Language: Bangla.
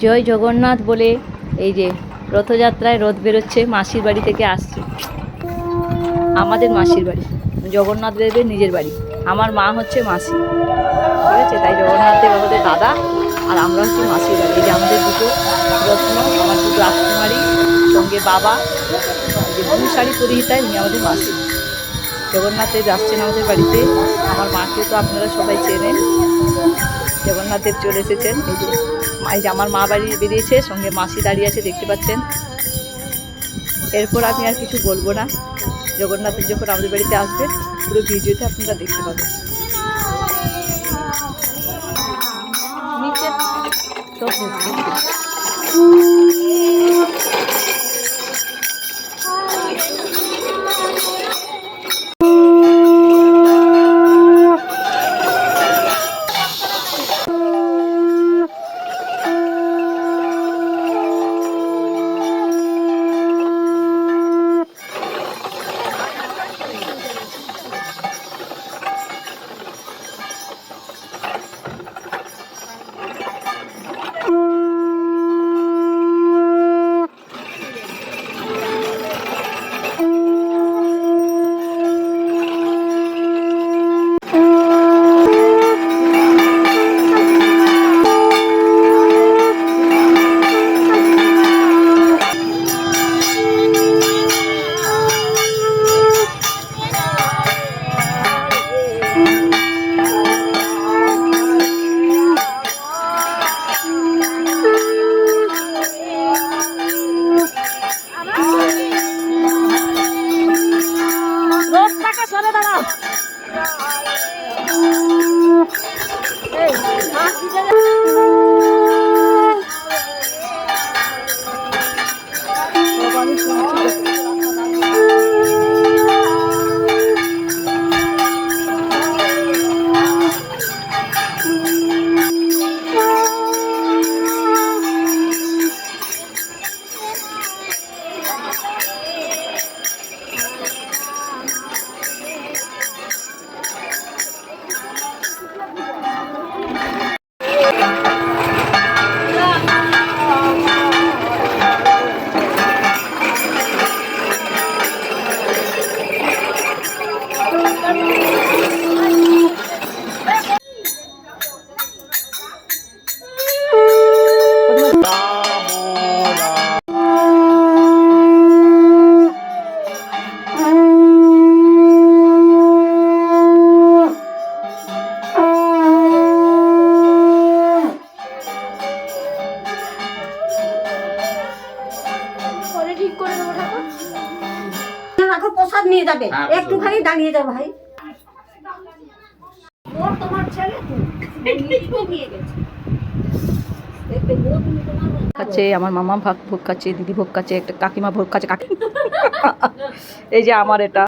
জয় জগন্নাথ বলে এই যে রথযাত্রায় রথ বেরোচ্ছে, মাসির বাড়ি থেকে আসছে, আমাদের মাসির বাড়ি, জগন্নাথ দেবের নিজের বাড়ি। আমার মা হচ্ছে মাসি, ঠিক আছে? তাই জগন্নাথ দেব আমাদের দাদা আর আমরা হচ্ছে মাসির বাড়ি। এই যে আমাদের দুটো রত্ন, আমার দুটো রাজকুমারী, সঙ্গে বাবা, যে ব্লু শাড়ি পরিহিতায় উনি আমাদের মাসি। জগন্নাথ দেব আসছেন আমাদের বাড়িতে। আমার মাকে তো আপনারা সবাই চেনেন, জগন্নাথ দেব চলে এসেছেন। এই যে আমার মা বাড়ি বেরিয়েছে, সঙ্গে মাসি দাঁড়িয়ে আছে, দেখতে পাচ্ছেন। এরপর আমি আর কিছু বলবো না। জগন্নাথের যখন আমাদের বাড়িতে আসবে, পুরো ভিডিওতে আপনারা দেখতে পাবেন। নিচে সব প্রসাদ নিয়ে যাবে, একটুখানি দাঁড়িয়ে যাও ভাই। তোমার ছেলে নিয়ে গেছে। খাচ্ছে, আমার মামা ভোগ খাচ্ছে, দিদি ভোগ খাচ্ছে, একটা কাকিমা ভোগ খাচ্ছে, কাকি এই যে আমার এটা